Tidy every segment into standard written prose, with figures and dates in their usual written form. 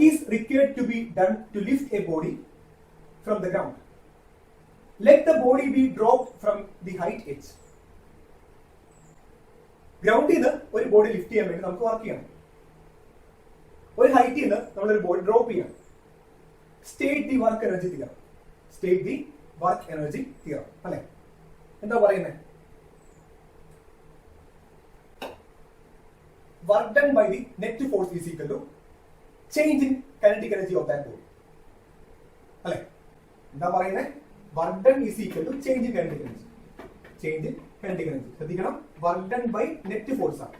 is required to be done to lift a body from the ground? Let the body be dropped from the height h. ഗ്രൗണ്ടിൽ നിന്ന് ഒരു body lift ചെയ്യാൻ വേണ്ടി നമുക്ക് work ചെയ്യണം. ഒരു ഹൈറ്റിൽ നിന്ന് നമ്മളൊരു ബോഡി ഡ്രോപ്പ് ചെയ്യണം. State the work energy theorem. State the work energy theorem അല്ലെ? എന്താ പറയുന്നത്? Work done by the net force is equal to change in kinetic energy of that body അല്ലെ? എന്താ പറയുന്നത്? Work done is equal to change in kinetic energy. Change in kinetic energy ശ്രദ്ധിക്കണം. Work done by net force ആണ്.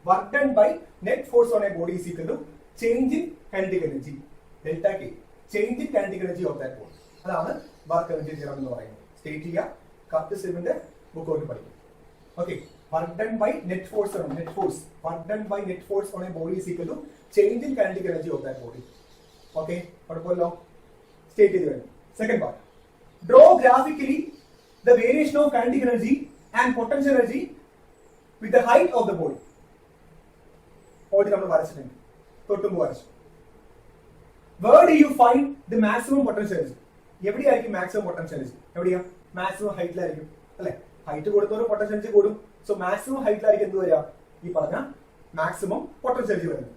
Work done by net force on a body is equal to change in kinetic energy delta K. Change in kinetic energy of that body. അതാണ് work energy theorem എന്ന് പറയുന്നത്. State ചെയ്യുക. കപ്റ്റസിന്റെ book out പഠിക്കും. Okay. Work done by net force on net force. Work done by net force on a body is equal to change in kinetic energy of that body. Okay. What state it well. Second part. Draw graphically the variation of kinetic energy and potential energy with the height of the body. Already നമ്മൾ വരച്ചിട്ടുണ്ട്. തൊട്ടുമ്പ് വരച്ചു. Where do you find the maximum potential energy? എവിടെയായിരിക്കും maximum potential energy? എവിടെയാ? maximum ഹൈറ്റിലായിരിക്കും അല്ലെ? Height കൊടുത്തോറും potential energy കൂടും. So maximum ഹൈറ്റിലായിരിക്കും എന്ത് വരിക? ഈ പറഞ്ഞ മാക്സിമം പൊട്ടൻഷ്യൽ എനർജി വരുന്നത്.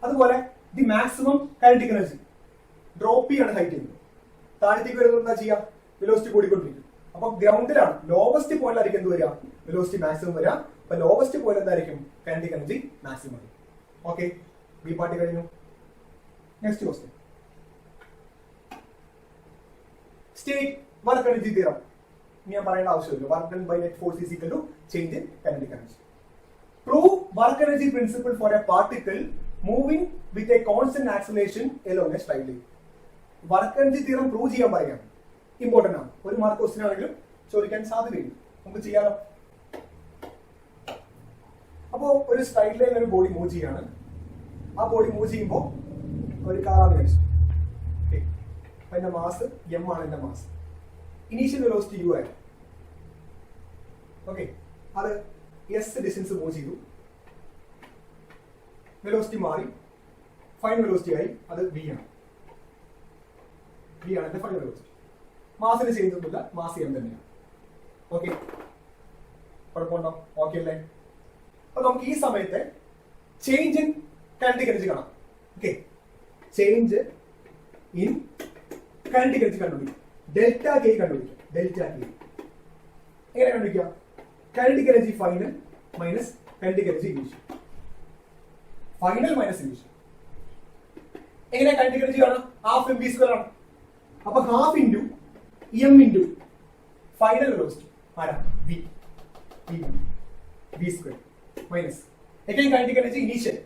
അതുപോലെ the maximum kinetic energy drop ചെയ്യാണ് ഹൈറ്റിൽ നിന്ന് താഴത്തേക്ക് വരുന്നത്. എന്താ ചെയ്യുക? വെലോസിറ്റി കൂടിക്കൊണ്ടിരിക്കും. അപ്പൊ ഗ്രൗണ്ടിലാണ് ലോവസ്റ്റ് പോയിന്റിലായിരിക്കും എന്ത് വരിക? വെലോസിറ്റി മാക്സിമം വരിക. അപ്പൊ ലോവസ്റ്റ് പോയിന്റ് എന്തായിരിക്കും? Kinetic energy maximum. Okay. B പാർട്ടി കഴിഞ്ഞു. Next question. State work energy theorem. ഞാൻ പറയേണ്ട ആവശ്യമില്ല. Work done by net force is equal to change in kinetic energy. Prove work energy principle for a particle moving with a constant acceleration along a straight line. Work energy theorem prove ചെയ്യാൻ പറയാം. Important ആണ്. ഒരു mark question ആണെങ്കിലും ചോദിക്കാൻ സാധ്യതയില്ല. നമുക്ക് ചെയ്യാലോ. അപ്പോ ഒരു സ്ട്രൈറ്റ് ലൈനിൽ ഒരു ബോഡി മൂവ് ചെയ്യാണ്. ആ ബോഡി മൂവ് ചെയ്യുമ്പോൾ ഒരു കാറാന്ന് വിചാരിച്ചു. അപ്പൊ എന്റെ മാസ് എം ആണ്. എന്റെ മാസ് ഇനീഷ്യൽ വെലോസിറ്റി യു ആയി. ഓക്കെ. അത് എസ് ഡിസ്റ്റൻസ് മൂവ് ചെയ്തു. വെലോസിറ്റി മാറി. ഫൈനൽ വെലോസിറ്റി ആയി. അത് വി ആണ്. വി ആണ് എന്റെ ഫൈനൽ വെലോസിറ്റി. മാസിന് ചേഞ്ച് ഒന്നുമില്ല. മാസ് എം തന്നെയാണ്. ഓക്കെ. കുഴപ്പമുണ്ടോ? ഓക്കെ അല്ലേ? അപ്പൊ നമുക്ക് ഈ സമയത്ത് ചേഞ്ച് ഇൻ കൈനറ്റിക് എനർജി കാണാം. Okay. Change in kinetic energy കണ്ടുപിടിക്കും. ഡെൽറ്റ കെ കണ്ടുപിടിക്കും. ഡെൽറ്റ കെ എങ്ങനെ കണ്ടുപിടിക്കാം? Kinetic energy final minus kinetic energy initial. Final minus initial. എങ്ങനെ കൈനറ്റിക് എനർജി കാണാം? ഹാഫ് എം ബി സ്ക്വയർ ആണ്. അപ്പൊ half into M into final velocity ആരാ? V. V square minus again kinetic energy initial.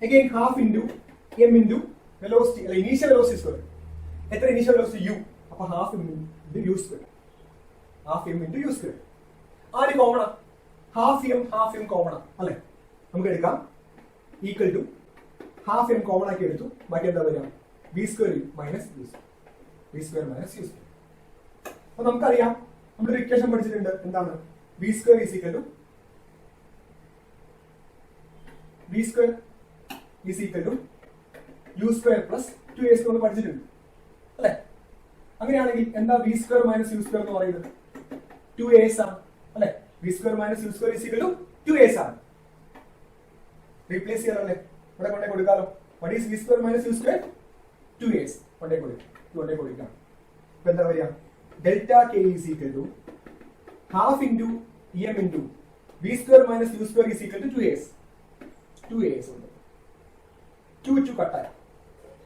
Again half into M into velocity അല്ല initial velocity square. എത്ര initial velocity? U. അപ്പൊ half m into u square. Half m into u square. ആര് കോമണാ? Half m കോമണാ അല്ലെ? നമുക്ക് എടുക്കാം. Equal to half m common ആക്കി എടുത്തു. ബാക്കി എന്താ വരിക? V square minus u square. V square minus u square. അപ്പൊ നമുക്കറിയാം നമ്മളൊരു ഇക്വേഷൻ പഠിച്ചിട്ടുണ്ട്. എന്താണ്? V square is equal to v square is equal to U square plus 2a നമ്മൾ പഠിച്ചിട്ടുണ്ട് അല്ലെ? അങ്ങനെയാണെങ്കിൽ എന്താ v square minus u square എന്ന് പറയുന്നത്? 2as ആണ് അല്ലെ? V square minus u square is equal to 2as ആണ്. റീപ്ലേസ് ചെയ്യാറല്ലേ? ഇവിടെ കൊണ്ടേ കൊടുക്കാലോ. What is v square minus u square? 2as കൊണ്ടേ കൊടുക്കാം. ഇപ്പൊ എന്താ പറയാ? Delta k is equal to half into M into v square minus u square is equal to 2as. 2as ഉണ്ട്. 2 കട്ടായി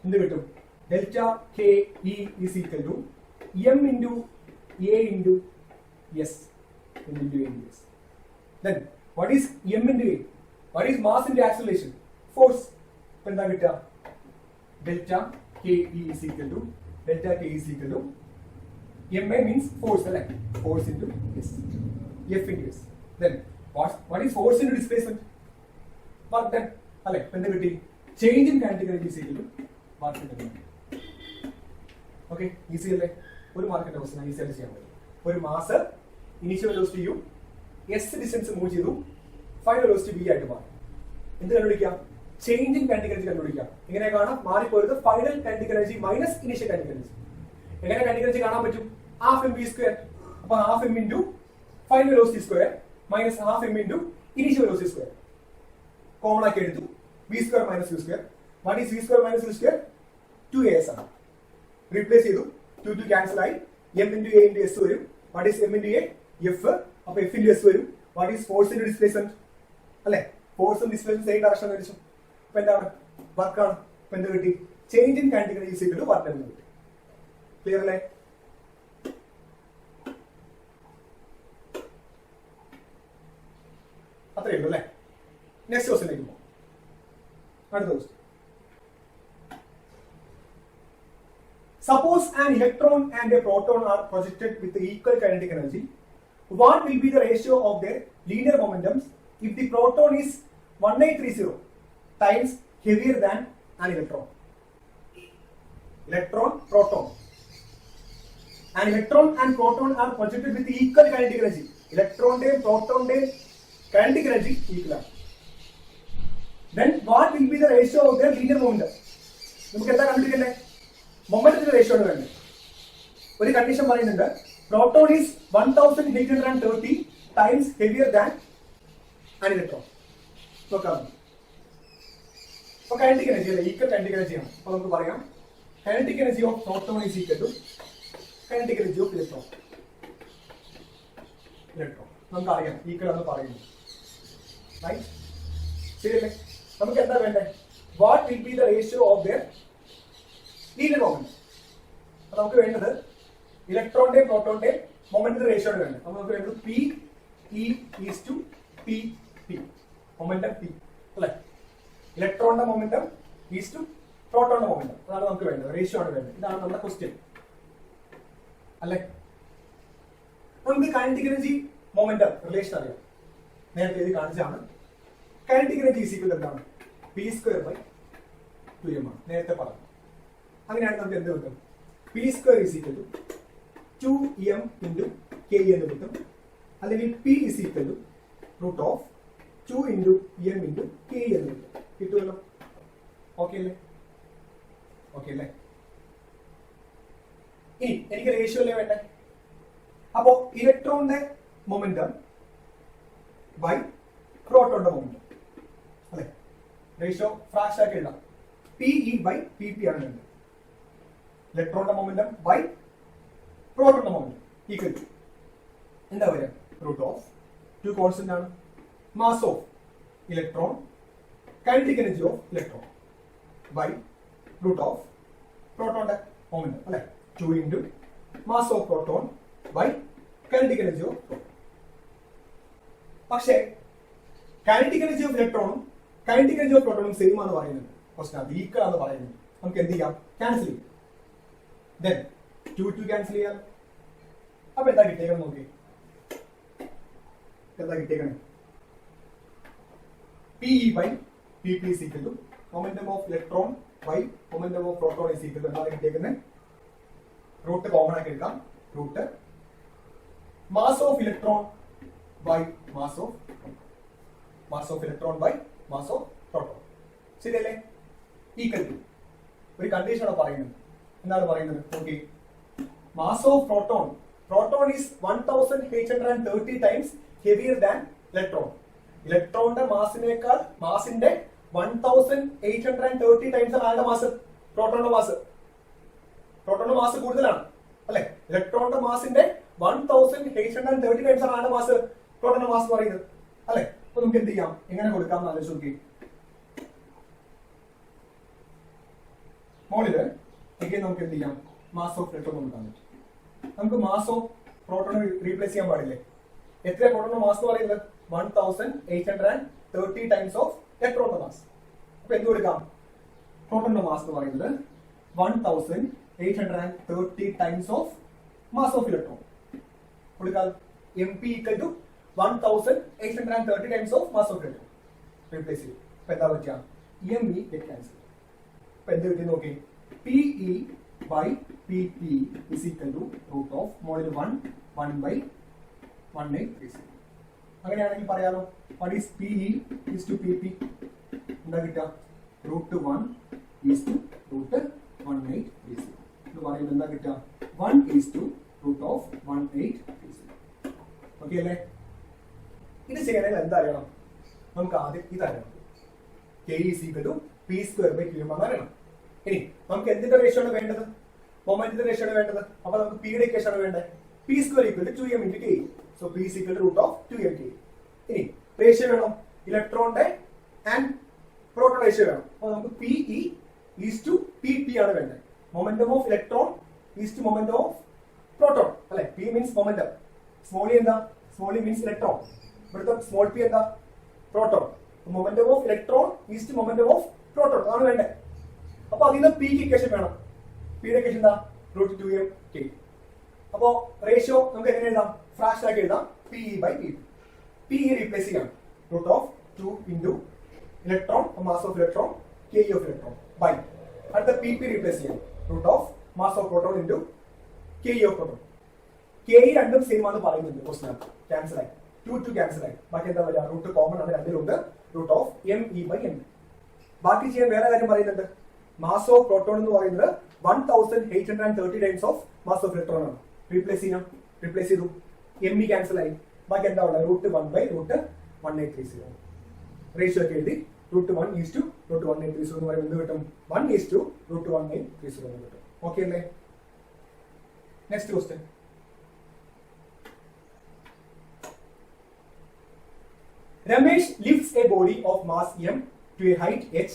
എന്ത് കിട്ടും? Delta k e is equal to m into a into s into a into S. Then what is m into a? What is mass into acceleration? Force. ഇപ്പൊ എന്താ കിട്ടുക? Delta k e is equal to m a means force അല്ലെ? Force into s. F into S. Then what is force into displacement? Work done അല്ലെ? എന്ത് കിട്ടി? Change in kinetic energy is equal to work done. Okay. Easy അല്ലേ? ഒരു മാർക്കിന്റെ question easy ആയിട്ട് ചെയ്യാൻ പറ്റും. ഒരു mass initial velocity U, S distance move ചെയ്തു, ഫൈനൽ വെലോസിറ്റി വി ആയിട്ട് മാറി. എന്ത് കണ്ടുപിടിക്കാം? ചേഞ്ച് ഇൻ കൈനറ്റിക് എനർജി കണ്ടുപിടിക്കാം. എങ്ങനെ കാണാം? മാറിപ്പോയത് final kinetic energy minus initial kinetic energy. എങ്ങനെ കൈനറ്റിക് എനർജി കാണാൻ പറ്റും? Half m v square. അപ്പൊ half m into final velocity square minus half m into initial velocity square. Common ആക്കി എടുത്തു. V square minus u square. What is v square minus u square? 2as ആണ്. Replace ചെയ്തു. 2 cancel ആയി. M into a into s വരും. What is m into a? F. അപ്പൊ F into s വരും. What is force into displacement? അല്ലെ, ഫോഴ്സും displacement same direction കഴിച്ചു. അപ്പൊ എന്താണ്? വർക്കാണ്. അപ്പൊ എന്ത് കിട്ടി? Change in kinetic energy is equal to work എന്ന് കിട്ടി. ക്ലിയർ അല്ലേ? അത്രയേ ഉള്ളൂ അല്ലേ? നെക്സ്റ്റ് ക്വസ്റ്റ്യനിലേക്ക് പോകും. അടുത്ത question. Suppose an electron and a proton are projected with equal kinetic energy. What will be the ratio of their linear momentums if the proton is 1830 times heavier than an electron? Electron, proton. An electron and proton are projected with equal kinetic energy. Electron day, proton day, kinetic energy equal. Then what will be the ratio of their linear momentum? നമുക്ക് എന്താ കണ്ടുപിടിക്കണ്ടേ? മൊമെന്റത്തിന്റെ ratio ആണ് വേണ്ടത്. ഒരു condition പറയുന്നുണ്ട്, proton is 1830 times heavier than an electron. നോക്കാം. അപ്പൊ kinetic energy അല്ലേ, equal kinetic energy ആണ്. അപ്പൊ നമുക്ക് പറയാം kinetic energy of proton is equal to kinetic energy of electron. നമുക്കറിയാം ഈക്വൽ എന്ന് പറയുന്നു. റൈറ്റ്? ശരിയല്ലേ? നമുക്ക് എന്താ വേണ്ടേ? What will be the ratio of their linear moment. അപ്പൊ നമുക്ക് വേണ്ടത് ഇലക്ട്രോണിന്റെ പ്രോട്ടോണിന്റെ മൊമെന്റിന്റെ റേഷ്യോ ആണ് വേണ്ടത്. അപ്പൊ നമുക്ക് വേണ്ടത് P E is to P P. Momentum P അല്ലെ, ഇലക്ട്രോണിന്റെ മൊമെന്റം ഈസ് ടു പ്രോട്ടോണിന്റെ മൊമെന്റം. അതാണ് നമുക്ക് വേണ്ടത്, റേഷ്യോ ആണ് വേണ്ടത്. ഇതാണ് നമ്മുടെ ക്വസ്റ്റ്യൻ അല്ലെ. നമുക്ക് കൈനറ്റിക് എനർജി മൊമെന്റം റിലേഷൻ അറിയാം, നേരത്തെ ഇത് കാണിച്ചാണ്. കൈനറ്റിക് എനർജി ഈസ് ഈക്വൽ എന്താണ്? പി സ്ക്വയർ ബൈ 2m ആണ്, നേരത്തെ പറഞ്ഞു. അങ്ങനെയാണ് നമുക്ക് എന്ത് കിട്ടും? P square is equal to 2m into K എന്ന് കിട്ടും. അല്ലെങ്കിൽ P is equal to root of 2 into M into K എന്ന് കിട്ടും. കിട്ടുമല്ലോ? ഓക്കെ അല്ലേ? ഓക്കെ അല്ലേ? ഇനി എനിക്ക് റേഷ്യോ അല്ലേ വേണ്ടേ? അപ്പോ ഇലക്ട്രോണിന്റെ മൊമെന്റം ബൈ പ്രോട്ടോണിന്റെ മൊമെന്റം അല്ലെ, റേഷ്യോ ഫ്രാക്ഷൻ ആക്കി എഴുതാം. P E by P p ആണ് വേണ്ടത്. ഇലക്ട്രോണിന്റെ മൊമെന്റം ബൈ പ്രോട്ടോണിന്റെ മൊമെന്റം ഈക്വൽ ടു എന്താ വരിക? റൂട്ട് ഓഫ് 2 കോൺസ്റ്റന്റ് ആണ്. Mass of electron, kinetic energy of electron by root of പ്രോട്ടോണിന്റെ മൊമെന്റം അല്ലെ, 2 into mass of proton by kinetic energy of proton. പക്ഷേ കൈനറ്റിക് എനർജി ഓഫ് ഇലക്ട്രോണും kinetic energy of പ്രോട്ടോണും same ആണ് പറയുന്നത്. ക്വസ്റ്റൻ ഈക്വൽ ആണ് പറയുന്നത്. നമുക്ക് എന്ത് ചെയ്യാം? ക്യാൻസൽ ചെയ്യാം. Then 2 ക്യാൻസൽ ചെയ്യാം. അപ്പൊ എന്താ കിട്ടിയേക്കണം നോക്കി? എന്താ കിട്ടിയേക്കണം? P E by P P is equal to momentum of electron by momentum of proton is equal to എന്താണ് കിട്ടിയേക്കുന്നത്? റൂട്ട് കോമൺ ആക്കി എടുക്കാം. Root mass of electron by mass of electron by mass of proton. ശരിയല്ലേ? Equal to ഒരു കണ്ടീഷനാണ് പറയുന്നത്. എന്താണ് പറയുന്നത്? Okay, mass of proton is 1830 times heavier than electron. ഇലക്ട്രോണിന്റെ മാസിനേക്കാൾ മാസിന്റെ 1830 ടൈംസ് ആണ് ആരുടെ മാസ്? പ്രോട്ടോണിന്റെ മാസ്. പ്രോട്ടോണിന്റെ മാസ് കൂടുതലാണ് അല്ലെ. ഇലക്ട്രോണിന്റെ മാസിന്റെ 1830 ടൈംസ് ആണ് ആരുടെ മാസ്? പ്രോട്ടോണിന്റെ മാസ് പറയുന്നത് അല്ലെ. അപ്പൊ നമുക്ക് എന്ത് ചെയ്യാം? എങ്ങനെ കൊടുക്കാം എന്ന് ആലോചിച്ച് നോക്കി. മോളില് നമുക്ക് എന്ത് ചെയ്യാം? മാസ് ഓഫ് ഇലക്ട്രോൺ കൊടുക്കാൻ പറ്റും. നമുക്ക് മാസ് ഓഫ് പ്രോട്ടോൺ റീപ്ലേസ് ചെയ്യാൻ പാടില്ലേ? എത്ര പ്രോട്ടോണിന്റെ മാസ് എന്ന് പറയുന്നത്? 1830 ടൈംസ് ഓഫ് ഇലക്ട്രോണിന്റെ മാസ്. അപ്പൊ എന്ത് കൊടുക്കാം? പ്രോട്ടോണിന്റെ മാസ് എന്ന് പറയുന്നത് 1830 times of mass of electron കൊടുക്കാം. M P equal to 1830 times of mass of electron replace ചെയ്യും. അപ്പൊ എന്താ പറ്റുക? M E get cancel. അപ്പൊ എന്ത് കിട്ടി നോക്കി? P E by P P is equal to root of മോളിൽ 1 ബൈ 1830. അങ്ങനെയാണെങ്കിൽ പറയാലോ, what is P E is to P P? എന്താ കിട്ടുക? 1/18 BC. എന്ന് പറയുമ്പോൾ എന്താ കിട്ടുക 1:1830. ഓക്കെ അല്ലേ? ഇത് ചെയ്യണമെങ്കിൽ എന്താ അറിയണം? നമുക്ക് ആദ്യം ഇതറിയണം. K is equal to P²/Q അറിയണം. ഇനി നമുക്ക് എന്തിന്റെ റേഷ്യോ ആണ് വേണ്ടത്? മൊമെന്റിന്റെ റേഷ്യോ ആണ് വേണ്ടത്. അപ്പൊ നമുക്ക് പിയുടെ ഇക്വേഷൻ ആണ് വേണ്ടത്. P² = 2m × K. So P is equal to √2m K. ഇനി റേഷ്യോ വേണം, ഇലക്ട്രോണിന്റെ ആൻഡ് പ്രോട്ടോൺ റേഷ്യോ വേണം. അപ്പൊ നമുക്ക് PE is to PP ആണ് വേണ്ടത്. Momentum of electron is to momentum of proton അല്ലെ? P means momentum, small E എന്താ? സ്മോൾ ഇ മീൻസ് ഇലക്ട്രോൺ, ഇവിടുത്തെ സ്മോൾ p എന്താ? Proton. Momentum of electron is to momentum of proton ആണ് വേണ്ടത്. അപ്പൊ അതിന് P ക്ക് ഇക്വേഷൻ വേണം. പിയുടെ ഇക്വേഷൻ എന്താ? √2m K. അപ്പോ റേഷ്യോ നമുക്ക് എങ്ങനെ എഴുതാം? ഫ്രാക്ഷൻ ആക്കി എഴുതാം. PE/PP. PE റീപ്ലേസ് ചെയ്യാം. √2 into electron, mass of electron, Ke of electron by അടുത്ത PP റീപ്ലേസ് ചെയ്യാം. Mass of proton into Ke of proton. Ke രണ്ടും സെയിം ആണ് പറയുന്നുണ്ട് ക്വസ്റ്റ്യൻ. ക്യാൻസൽ ആയി, 2 ക്യാൻസൽ ആയി. ബാക്കി എന്താ വരിക? റൂട്ട് കോമൺ ആണ് രണ്ടിലുണ്ട്. √ME/m. ബാക്കി ചെയ്യാൻ വേറെ കാര്യം പറയുന്നുണ്ട്. മാസ് ഓഫ് പ്രോട്ടോൺ എന്ന് പറയുന്നത് 1830 times of mass of electron ആണ്. റീപ്ലേസ് ചെയ്യാം. റീപ്ലേസ് ചെയ്തു. ME ക്യാൻസൽ ആയി. ബാക്കി എന്താ ഉള്ളത്? √1/1830. റേഷ്യോ ഒക്കെ എഴുതി. √1:√1830 എന്ന് പറയുമ്പോൾ എന്ത് കിട്ടും? 1:√1830 എന്ന് കിട്ടും. ഓക്കെ അല്ലേ? Next question. Ramesh lifts a body of mass m to a height h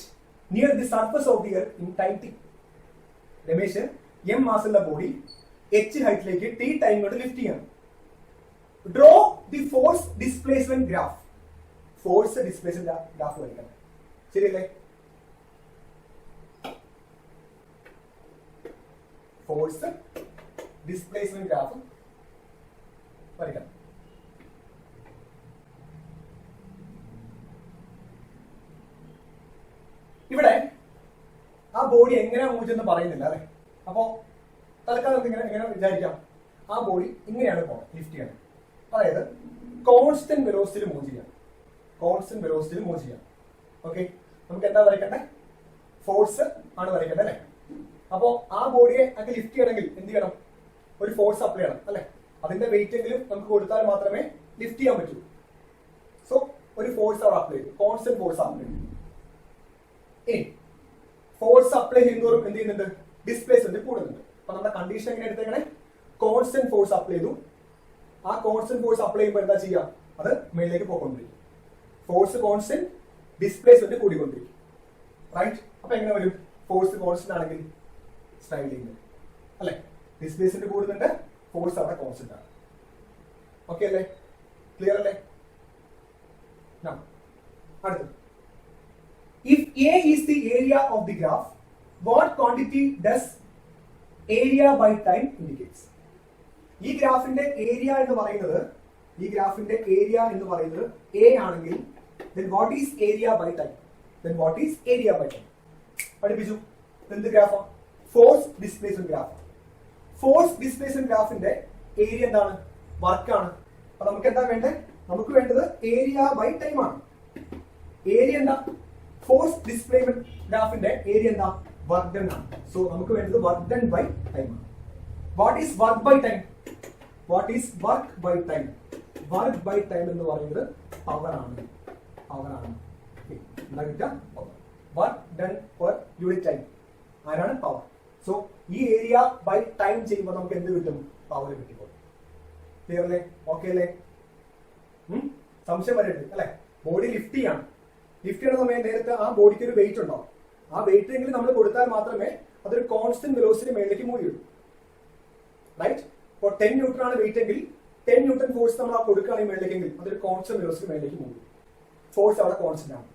near the surface of the earth in time t. Ramesh m mass ഉള്ള ബോഡി h ഹൈറ്റിലേക്ക് t ടൈം കൊണ്ട് ലിഫ്റ്റ് ചെയ്യണം. Draw the force displacement graph. Force displacement graph വരയ്ക്കണം. ശരിയല്ലേ? Force displacement graph വരയ്ക്കണം. ഇവിടെ ആ body എങ്ങനെ move ചെയ്യുന്ന പറയുന്നില്ല അല്ലെ? അപ്പോ തൽക്കാലം നമുക്ക് എങ്ങനെ വിചാരിക്കാം? ആ ബോഡി ഇങ്ങനെയാണ് പോകണം, ലിഫ്റ്റ് ചെയ്യണം. അതായത് കോൺസ്റ്റന്റ് വെലോസിറ്റിയിൽ മൂവ് ചെയ്യാം. കോൺസ്റ്റന്റ് വെലോസിറ്റിയിൽ മൂവ് ചെയ്യാം. ഓക്കെ, നമുക്ക് എന്താ വരയ്ക്കണ്ടേ? ഫോഴ്സ് ആണ് വരയ്ക്കേണ്ടത് അല്ലെ? അപ്പോ ആ ബോഡിയെ ഒക്കെ ലിഫ്റ്റ് ചെയ്യണമെങ്കിൽ എന്ത് ചെയ്യണം? ഒരു ഫോഴ്സ് അപ്ലൈ ചെയ്യണം അല്ലെ? അതിന്റെ വെയിറ്റ് എങ്കിലും നമുക്ക് കൊടുത്താൽ മാത്രമേ ലിഫ്റ്റ് ചെയ്യാൻ പറ്റൂ. സോ ഒരു ഫോഴ്സ് അവിടെ അപ്ലൈ ചെയ്തു, കോൺസ്റ്റന്റ് ഫോഴ്സ് അപ്ലൈ ചെയ്തു. ഇനി ഫോഴ്സ് അപ്ലൈ ചെയ്യുന്നവരും എന്ത് ചെയ്യുന്നുണ്ട്? ഡിസ്പ്ലേസ്മെന്റ് കൂടുന്നുണ്ട്. അപ്പൊ നമ്മുടെ കണ്ടീഷൻ എങ്ങനെ എടുത്തേക്കണേ? കോൺസ്റ്റന്റ് ഫോഴ്സ് അപ്ലൈ ചെയ്തു. ആ കോൺസ്റ്റന്റ് ഫോഴ്സ് അപ്ലൈ ചെയ്യുമ്പോൾ എന്താ ചെയ്യുക? അത് മേളിലേക്ക് പോയിക്കൊണ്ടിരിക്കും. ഫോഴ്സ് കോൺസ്റ്റന്റ്, ഡിസ്പ്ലേസ്മെന്റ് കൂടിക്കൊണ്ടിരിക്കും. റൈറ്റ്? അപ്പൊ എങ്ങനെ വരും? ഫോഴ്സ് കോൺസ്റ്റന്റ് ആണെങ്കിൽ സ്ലൈഡിങ് അല്ലെ? ഡിസ്പ്ലേസ്മെന്റ് കൂടുന്നുണ്ട്, ഫോഴ്സ് അവിടെ കോൺസ്റ്റന്റ് ആണ്. ഓക്കെ അല്ലേ? ക്ലിയർ അല്ലേ? അടുത്ത്, if A is the area of the graph, what quantity does area by time indicates? ഈ ഗ്രാഫിന്റെ ഏരിയ എന്ന് പറയുന്നത് A ആണെങ്കിൽ then what is area by time? പഠിപ്പിച്ചു. എന്ത് ഗ്രാഫാ? Force displacement graph. Force displacement ഗ്രാഫിന്റെ ഏരിയ എന്താണ്? വർക്കാണ്. അപ്പൊ നമുക്ക് എന്താ വേണ്ടത്? നമുക്ക് വേണ്ടത് ഏരിയ ബൈ ടൈം ആണ്. ഏരിയ എന്താ? ഫോഴ്സ് ഡിസ്പ്ലേസ്മെന്റ് ഗ്രാഫിന്റെ ഏരിയ എന്താ? വർക്ക് ഡൺ ആണ്. സോ നമുക്ക് വേണ്ടത് വർക്ക് ഡൺ ബൈ ടൈം ആണ്. What is work by time? Work by time എന്ന് പറയുന്നത് പവർ ആണ്. എന്താ കിട്ടുക? Work done per unit time. ആരാണ്? പവർ. സോ ഈ ഏരിയ ബൈ ടൈം ചെയ്യുമ്പോൾ നമുക്ക് എന്ത് കിട്ടും? പവർ കിട്ടിക്കോളും. ക്ലിയർ അല്ലേ? ഓക്കെ അല്ലേ? സംശയം വരരുത് അല്ലെ? ബോഡി ലിഫ്റ്റ് ചെയ്യണം. ലിഫ്റ്റ് ചെയ്യുന്ന സമയം നേരത്തെ ആ ബോഡിക്ക് ഒരു വെയിറ്റ് ഉണ്ടാവും. ആ വെയിറ്റ് എങ്കിലും നമ്മൾ കൊടുത്താൽ മാത്രമേ അതൊരു കോൺസ്റ്റന്റ് വെലോസിറ്റി മേളിലേക്ക് മൂവ് ചെയ്യൂ. റൈറ്റ്? ഇപ്പോൾ 10 ന്യൂട്ടൺ ആണ് വെയിറ്റ് എങ്കിൽ 10 ന്യൂട്ടൺ ഫോഴ്സ് നമ്മൾ ആ കൊടുക്കുകയാണെങ്കിൽ മേളിലേക്കെങ്കിൽ അതൊരു കോൺസ്റ്റന്റ് വെലോസിറ്റി മേളിലേക്ക് മൂവ് ചെയ്യും. ഫോഴ്സ് അവിടെ കോൺസ്റ്റന്റ് ആണ്.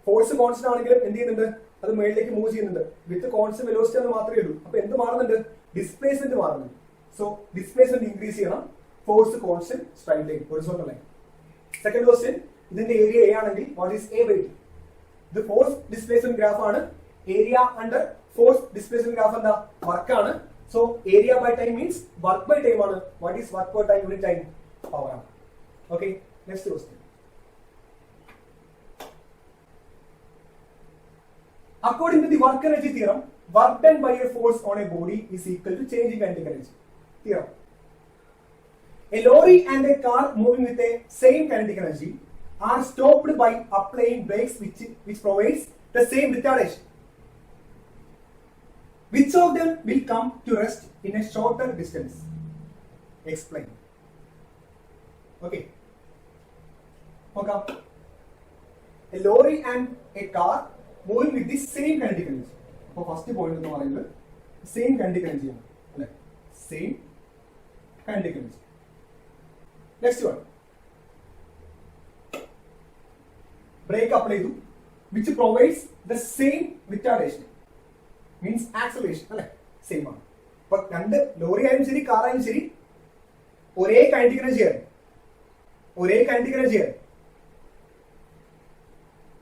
ഫോഴ്സ് കോൺസ്റ്റന്റ് ആണെങ്കിലും എന്ത് ചെയ്യുന്നുണ്ട്? അത് മേളിലേക്ക് മൂവ് ചെയ്യുന്നുണ്ട്. വിത്ത് കോൺസ്റ്റന്റ് വെലോസിറ്റി എന്ന് മാത്രമേ ഉള്ളൂ. അപ്പൊ എന്ത് മാറുന്നുണ്ട്? ഡിസ്പ്ലേസ്മെന്റ് മാറുന്നുണ്ട്. സോ ഡിസ്പ്ലേസ്മെന്റ് ഇൻക്രീസ് ചെയ്യണം. Force constant, straight line, horizontal line. Second question, ഇതിന്റെ ഏരിയ A ആണെങ്കിൽ what is A by T? ഇത് ഫോഴ്സ് ഡിസ്പ്ലേസ്മെന്റ് ഗ്രാഫ് ആണ്. Area under force displacement graph എന്താ? വർക്കാണ്. So area by time means work by time ആണ്. What is work per time unit time? Power ആണ്. Okay, next question. According to the work energy theorem, work done by a force on a body is equal to change in kinetic energy. Theorem. A lorry and a car moving with the same kinetic energy are stopped by applying brakes which provides the same retardation. Which of them will come to rest in a shorter distance? Explain. Okay. Okay. A lorry and a car moving with the same kinetic energy. So first point എന്ന് പറയുന്നത് same kinetic energy ആണ് അല്ലേ? Same kinetic energy. Next one. Brake apply ചെയ്തു which provides the same retardation. Means acceleration അല്ലേ? Same ആണ്. അപ്പൊ രണ്ട് lorry ആയാലും ശരി കാർ ആയാലും ശരി ഒരേ kinetic energy ആണ്. ഒരേ kinetic energy ആണ്.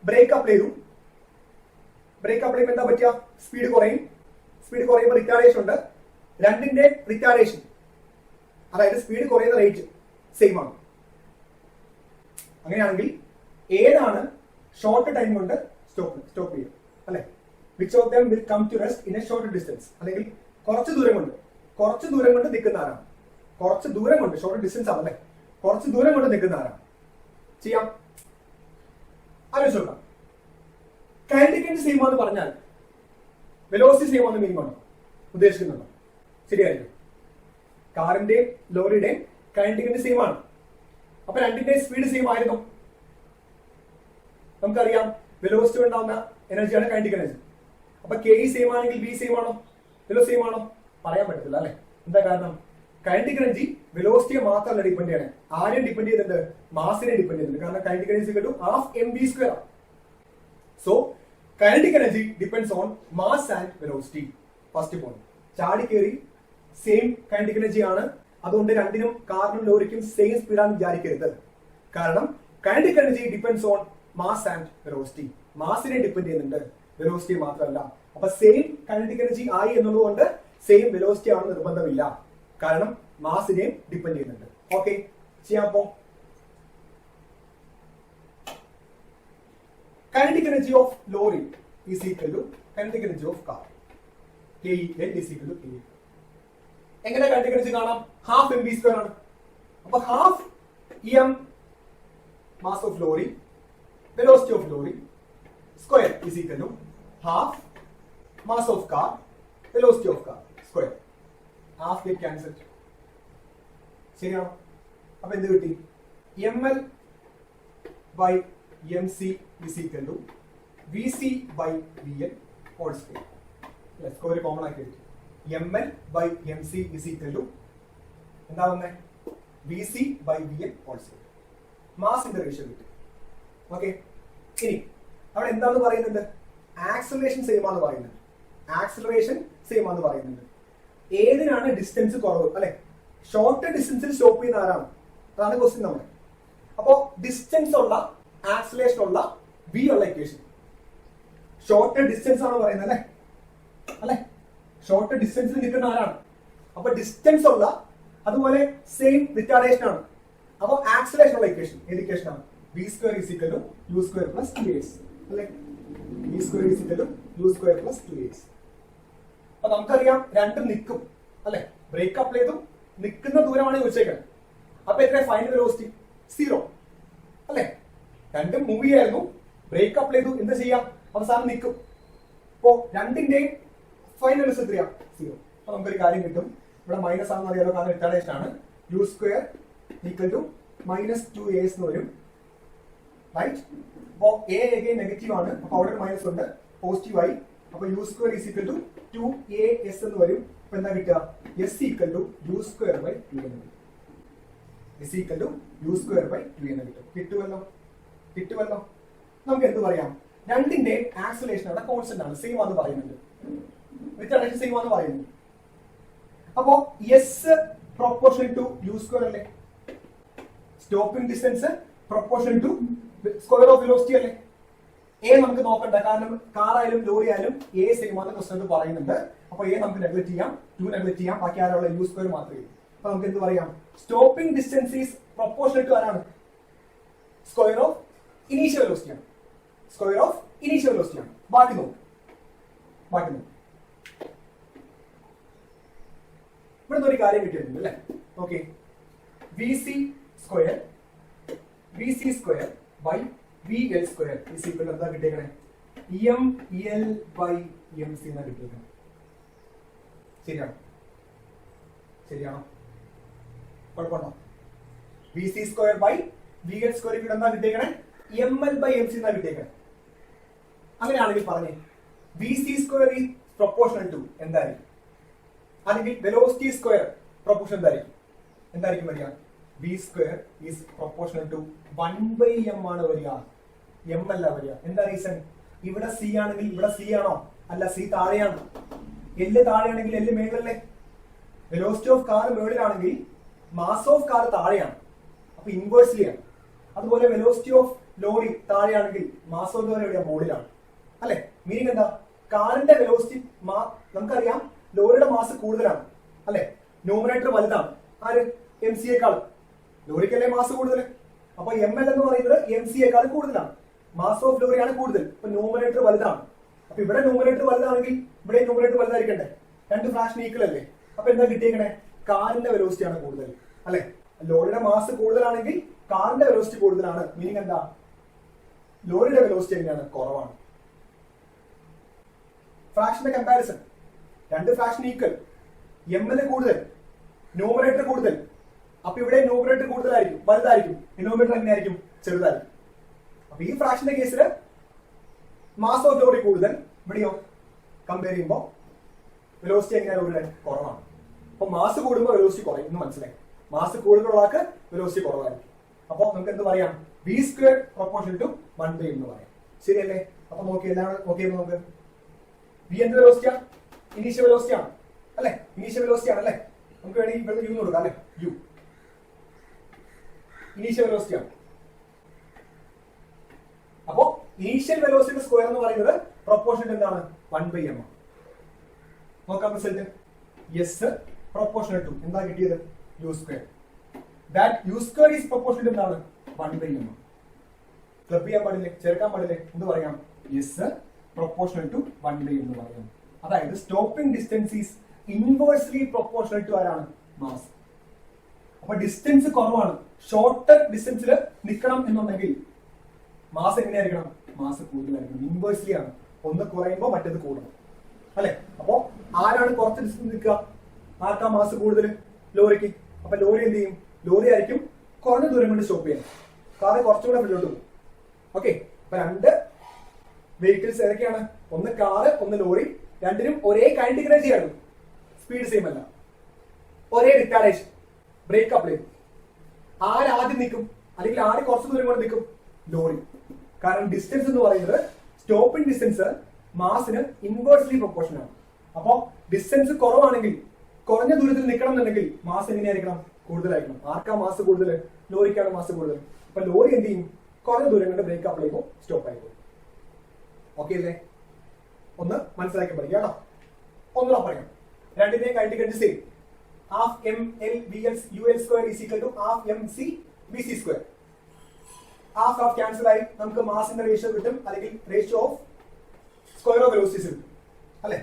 ബ്രേക്ക് അപ്ലൈ ചെയ്തു. ബ്രേക്ക് അപ്ലൈ ചെയ്യുമ്പോൾ എന്താ പറ്റുക? സ്പീഡ് കുറയും. സ്പീഡ് കുറയുമ്പോൾ റിറ്റാർഡേഷൻ ഉണ്ട്. രണ്ടിന്റെ റിറ്റാർഡേഷൻ അതായത് സ്പീഡ് കുറയുന്ന റേറ്റ് സെയിം ആണ്. അങ്ങനെയാണെങ്കിൽ ഏതാണ് ഷോർട്ട് ടൈം കൊണ്ട് സ്റ്റോപ്പ് ചെയ്യും അല്ലെ? Which of them will come to rest in a short distance? അല്ലെങ്കിൽ കുറച്ച് ദൂരം കൊണ്ട് നിൽക്കുന്ന ആരാണ്? കുറച്ച് ദൂരം കൊണ്ട് ഷോർട്ട് ഡിസ്റ്റൻസ് ആണല്ലേ? കുറച്ച് ദൂരം കൊണ്ട് നിൽക്കുന്ന ആരാണ്? ചെയ്യാം. ആലോചിച്ച് നോക്കാം. കൈനറ്റിക് എനർജി സെയിം ആണെന്ന് പറഞ്ഞാൽ വെലോസിറ്റി സെയിം ആണെന്ന് മീൻ ആണോ ഉദ്ദേശിക്കുന്നുണ്ടോ? ശരിയായിരിക്കും. കാറിന്റെയും ലോറിയുടെയും കൈനറ്റിക് എനർജി സെയിം ആണ്. അപ്പൊ രണ്ടിന്റെയും സ്പീഡ് സെയിം ആയിരുന്നു. നമുക്കറിയാം വെലോസിറ്റി ഉണ്ടാവുന്ന എനർജിയാണ് കൈനറ്റിക് എനർജി. അപ്പൊ കെ സെയിം ആണെങ്കിൽ ബി സെയിം ആണോ? വെലോ സെയിം ആണോ? പറയാൻ പറ്റത്തില്ല അല്ലെ? എന്താ കാരണം? കൈനറ്റിക് എനർജി വെലോസിറ്റിയെ മാത്രമല്ല ഡിപ്പെൻഡ് ചെയ്യണേ. ആരെയും ഡിപ്പെൻഡ് ചെയ്തിട്ടുണ്ട്? മാസിനെ ഡിപ്പെൻഡ് ചെയ്തിട്ടുണ്ട്. കാരണം kinetic energy = ½ mv². So kinetic energy depends on mass and velocity. First point. ചാടി കയറി സെയിം കൈനറ്റിക് എനർജി ആണ്. അതുകൊണ്ട് രണ്ടിനും കാറിനും ലോറിക്കും സെയിം സ്പീഡാണെന്ന് വിചാരിക്കരുത്. കാരണം kinetic energy depends on mass and velocity. മാസിനെ ഡിപ്പെൻഡ് ചെയ്യുന്നുണ്ട്, വെലോസിറ്റി മാത്രമല്ല. അപ്പൊ സെയിം കൈനറ്റിക് എനർജി ആയി എന്നുള്ളതുകൊണ്ട് സെയിം വെലോസിറ്റി ആണെന്ന് നിർബന്ധമില്ല. കാരണം മാസിനെയും ഡിപ്പെൻഡ് ചെയ്യുന്നുണ്ട്. Okay, ചെയ്യാപ്പോ. Kinetic energy of lorry is equal to kinetic energy of car. KEL is equal to KE. എങ്ങനെ kinetic energy കാണാം? ½ mv² ആണ്. അപ്പൊ ½ em mass of lorry, velocity of lorry square is equal to ½ mass of car, velocity of car square. Half get cancelled. ശരിയാണോ? അപ്പൊ എന്ത് കിട്ടി? ml by mc is equal to vc by vl whole square. Let's go common ആക്കി എടുത്തു. ml by mc is equal to എന്താ വന്നേ? vc by vl whole square. മാസിന്റെ ratio കിട്ടി. ഓക്കെ, ഇനി അവിടെ എന്താണെന്ന് പറയുന്നുണ്ട്? ആക്സലറേഷൻ സെയിം ആണെന്ന് പറയുന്നുണ്ട്. ആക്സലറേഷൻ സെയിം ആണെന്ന് പറയുന്നുണ്ട്. ഏതിനാണ് ഡിസ്റ്റൻസ് കുറവ് അല്ലെ? ഷോർട്ട് ഡിസ്റ്റൻസിൽ സ്റ്റോപ്പ് ചെയ്യുന്ന ആരാണ്? അതാണ് ക്വസ്റ്റ്യൻ നമ്മുടെ. അപ്പോ ഡിസ്റ്റൻസ് ഉള്ള ആക്സലേഷൻ ഉള്ള വി ഉള്ള ഇക്വേഷൻ ഷോർട്ട് ഡിസ്റ്റൻസ് ആണ് പറയുന്നത് അല്ലെ? ഷോർട്ട് ഡിസ്റ്റൻസിൽ നിൽക്കുന്ന ആരാണ്? അപ്പൊ ഡിസ്റ്റൻസ് ഉള്ള അതുപോലെ സെയിം റിറ്റാർഡേഷൻ ആണ്. അപ്പൊ ആക്സലേഷൻ ഉള്ള ഇക്വേഷൻ ഏത് ഇക്വേഷൻ ആണ്? v² = u² + 2as അല്ലെ? v² = u² + 2as. അപ്പൊ നമുക്കറിയാം രണ്ടും നിൽക്കും അല്ലെ? ബ്രേക്ക് അപ്പ് ചെയ്തു നിൽക്കുന്ന ദൂരമാണ് ചോദിച്ചേക്കുന്നത്. അപ്പൊ എത്ര ഫൈനൽ വെലോസിറ്റി? 0 അല്ലെ? രണ്ടും മൂവ് ചെയ്യായിരുന്നു, ബ്രേക്ക് അപ്പ് ചെയ്തു, എന്താ ചെയ്യാം? അവസാനം നിൽക്കും. അപ്പോ രണ്ടിന്റെയും ഫൈനൽ വെലോസിറ്റി എത്രയാ? 0. അപ്പൊ നമുക്കൊരു കാര്യം കിട്ടും. ഇവിടെ മൈനസ് ആണെന്ന് അറിയാലോ, കാരണം റിട്ടാർഡേഷൻ ആണ്. u² = -2as എന്ന് വരും. റൈറ്റ്? അപ്പോ a again നെഗറ്റീവ് ആണ്. അപ്പൊ അവിടെ ഒരു മൈനസ് ഉണ്ട്, പോസിറ്റീവ് ആയി. അപ്പൊ u² = 2as എന്ന് വരും. അപ്പൊ എന്താ കിട്ടുക? s = u² / 2 എന്ന് വരും. s = u² / 2 എന്ന് കിട്ടും. കിട്ടുമല്ലോ. നമുക്ക് എന്ത് പറയാം? രണ്ടിന്റെ ആക്സലേഷൻ അവിടെ കോൺസ്റ്റന്റ് ആണ്, സെയിം ആണെന്ന് പറയുന്നുണ്ട്. റിട്ടാർഡേഷൻ സെയിം ആണെന്ന് പറയുന്നുണ്ട്. അപ്പോ s പ്രൊപ്പോർഷണൽ ടു u² അല്ലേ? Stopping distance proportional to square of velocity അല്ലേ? എ നമുക്ക് നോക്കണ്ട, കാരണം കാർ ആയാലും ലോറി ആയാലും എ സെയിം ആണെന്ന് ക്വസ്റ്റ്യൻ പറയുന്നുണ്ട്. അപ്പൊ എ നമുക്ക് നെഗ്ലക്ട് ചെയ്യാം, 2 നെഗ്ലക്ട് ചെയ്യാം, ബാക്കി ആരാളുള്ള u² മാത്രമേ. അപ്പൊ നമുക്ക് എന്ത് പറയാം? Stopping distance is proportional to ആരാണ്? സ്ക്വയർ ഓഫ് ഇനീഷ്യൽ വെലോസിറ്റി ആണ്. ബാക്കി നോക്കും. മാറ്റുന്നു. ഇവിടുന്ന് ഒരു കാര്യം കിട്ടിയിട്ടുണ്ട് അല്ലെ? Okay, V C square by V L square is equal എന്താ കിട്ടിയേക്കണേ? M L by M C എന്നാ കിട്ടിയേക്കണം. ശരിയാണോ? കുഴപ്പമുണ്ടോ? V C square by V L square ഇവിടെ എന്താ കിട്ടിയേക്കണേ? M L by M C എന്നാ കിട്ടിയേക്കണേ. അങ്ങനെയാണെങ്കിൽ പറഞ്ഞേ, V C square is proportional to എന്തായിരിക്കും? അല്ലെങ്കിൽ വെലോസിറ്റി സ്ക്വയർ പ്രൊപ്പോർഷൻ എന്തായിരിക്കും വരിക? V square is proportional to 1/m ആണ് വരിക, എം അല്ല വരിക. എന്താ റീസൺ? ഇവിടെ സി ആണെങ്കിൽ ഇവിടെ സി ആണോ? അല്ല, സി താഴെയാണ്. എല്ല് താഴെയാണെങ്കിൽ എല്ല് മേളിലല്ലേ? വെലോസിറ്റി ഓഫ് കാർ മേളിലാണെങ്കിൽ മാസ് ഓഫ് കാർ താഴെയാണ്, അപ്പൊ ഇൻവേഴ്സ്ലി ആണ്. അതുപോലെ വെലോസിറ്റി ഓഫ് ലോറി താഴെയാണെങ്കിൽ മാസ് ഓഫ് ലോറി എവിടെയാണ്? മുകളിലാണ് അല്ലെ? മീനിങ് എന്താ? കാറിന്റെ വെലോസിറ്റി നമുക്കറിയാം, ലോറിയുടെ മാസ് കൂടുതലാണ് അല്ലെ? ന്യൂമറേറ്റർ വലുതാണ്. ആര്? എം സിയേക്കാൾ. ലോറിക്കല്ലേ മാസ് കൂടുതൽ. അപ്പൊ എം എൽ എന്ന് പറയുന്നത് എം സിയേക്കാൾ കൂടുതലാണ്. മാസ് ഓഫ് ലോറിയാണ് കൂടുതൽ, അപ്പൊ ന്യൂമറേറ്റർ വലുതാണ്. അപ്പൊ ഇവിടെ ന്യൂമറേറ്റർ വലുതാണെങ്കിൽ ഇവിടെ ന്യൂമറേറ്റർ വലുതായിരിക്കണ്ടേ? രണ്ട് ഫ്രാക്ഷൻ ഈക്വൽ അല്ലേ? അപ്പൊ എന്താ കിട്ടിയേക്കണേ? കാറിന്റെ വെലോസിറ്റി ആണ് കൂടുതൽ അല്ലെ? ലോറിയുടെ മാസ് കൂടുതലാണെങ്കിൽ കാറിന്റെ വെലോസിറ്റി കൂടുതലാണ്. മീനിങ് എന്താ? ലോറിയുടെ വെലോസിറ്റി എങ്ങനെയാണ്? കുറവാണ്. ഫ്രാക്ഷന്റെ കമ്പാരിസൺ, രണ്ട് ഫ്രാക്ഷൻ ഈക്വൽ, എം എൽ കൂടുതൽ, ന്യൂമറേറ്റർ കൂടുതൽ. അപ്പൊ ഇവിടെ ന്യൂമറേറ്റർ കൂടുതലായിരിക്കും, വലുതായിരിക്കും. ഡിനോമിനേറ്റർ എങ്ങനെയായിരിക്കും? ചെറുതായിരിക്കും. അപ്പൊ ഈ ഫ്രാക്ഷന്റെ കേസിൽ മാസ് ഓഫ് ലോറി കൂടുതൽ, ഇവിടെയോ കമ്പയർ ചെയ്യുമ്പോൾ വെലോസിറ്റി എങ്ങനെയാണ്? ലോറിയുടെ കുറവാണ്. അപ്പൊ മാസ് കൂടുമ്പോൾ വെലോസിറ്റി കുറയും എന്ന് മനസ്സിലായി. മാസ് കൂടുതലുള്ള ആൾക്ക് വെലോസിറ്റി കുറവായിരിക്കും. അപ്പൊ നമുക്ക് എന്ത് പറയാം? V square proportional to 1/m എന്ന് പറയാം. ശരിയല്ലേ? അപ്പൊ നോക്കി എന്താണ് നോക്കിയപ്പോ നമുക്ക് വി എന്ത് വെലോസിറ്റിയാ? ഇനീഷ്യൽ വെലോസിറ്റി ആണ് അല്ലെ? ഇനീഷ്യൽ വെലോസിറ്റി ആണ് അല്ലെ? നമുക്ക് വേണമെങ്കിൽ ഇവിടെ യു കൊടുക്കാം അല്ലെ? യു ഇനീഷ്യൽ വെലോസിറ്റി ആണ്. അപ്പോ ഇനീഷ്യൽ വെലോസിറ്റി സ്ക്വയർ എന്ന് പറയുന്നത് പ്രൊപ്പോർഷണൽ എന്താണ്? 1/m ആണ്. നോക്കാം റിസൾട്ട്. യെസ്, പ്രൊപ്പോർഷണൽ ടു എന്താ കിട്ടിയത്? U square. That U square is proportional എന്താണ്? 1/m ആണ്. ക്ലബ് ചെയ്യാൻ പാടില്ലേ? ചേർക്കാൻ പാടില്ലേ? എന്ത് പറയാം? യെസ്, പ്രൊപ്പോർഷണൽ ടു 1/m എന്ന് പറയാം. അതായത് stopping distance is inversely proportional to ആരാണ്? മാസ്. അപ്പൊ ഡിസ്റ്റൻസ് കുറവാണ്, ഷോർട്ടർ ഡിസ്റ്റൻസിൽ നിൽക്കണം എന്നുണ്ടെങ്കിൽ മാസ് എങ്ങനെയായിരിക്കണം? മാസ് കൂടുതലായിരിക്കണം. ഇൻവേഴ്സ്ലി ആണ്. ഒന്ന് കുറയുമ്പോൾ മറ്റേത് കൂടണം അല്ലെ? അപ്പോ ആരാണ് കുറച്ച് ഡിസ്റ്റൻസ് നിൽക്കുക? ആർക്കാ മാസ് കൂടുതൽ? ലോറിക്ക്. അപ്പൊ ലോറി എന്ത് ചെയ്യും? ലോറി ആയിരിക്കും കുറഞ്ഞ ദൂരം കൊണ്ട് സ്റ്റോപ്പ് ചെയ്യാം. കാറ് കുറച്ചുകൂടെ മുന്നോട്ട് പോകും. ഓക്കെ, അപ്പൊ രണ്ട് വെഹിക്കിൾസ് ഏതൊക്കെയാണ്? ഒന്ന് കാറ്, ഒന്ന് ലോറി. രണ്ടിനും ഒരേ കൈൻഡ് എനർജി ആണ്. സ്പീഡ് സെയിം അല്ല, ഒരേ റിട്ടാർഡേഷൻ. ബ്രേക്ക് അപ്ലൈ ചെയ്യും. ആദ്യം നിൽക്കും അല്ലെങ്കിൽ ആര് കുറച്ച് ദൂരം കൊണ്ട് നിൽക്കും? ലോറി. കാരണം ഡിസ്റ്റൻസ് എന്ന് പറയുന്നത് സ്റ്റോപ്പിംഗ് ഡിസ്റ്റൻസ് മാസിന് ഇൻവേഴ്സ്ലി പ്രൊപ്പോർഷൻ ആണ്. അപ്പോ ഡിസ്റ്റൻസ് കുറവാണെങ്കിൽ, കുറഞ്ഞ ദൂരത്തിൽ നിൽക്കണം എന്നുണ്ടെങ്കിൽ മാസ് എങ്ങനെയായിരിക്കണം? കൂടുതലായിരിക്കണം. ആർക്കാ മാസ് കൂടുതൽ? ലോറിക്കാണ് മാസ് കൂടുതൽ. അപ്പൊ ലോറി എന്ത് ചെയ്യും? കുറഞ്ഞ ദൂരം കൊണ്ട് ബ്രേക്ക് അപ്ലൈ ചെയ്യുമ്പോൾ സ്റ്റോപ്പ് ആയിപ്പോകും. ഓക്കെ അല്ലേ? ഒന്ന് മനസ്സിലാക്കി പഠിക്കാം കേട്ടോ. ഒന്നുകൂടെ പറയാം. രണ്ടിന്റെയും kind same. Half M L B L U L square is equal to half M C B C square. Half half cancel ആയി നമുക്ക് മാസിന്റെ റേഷ്യോ കിട്ടും, അല്ലെങ്കിൽ ratio of square of velocities കിട്ടും അല്ലെ?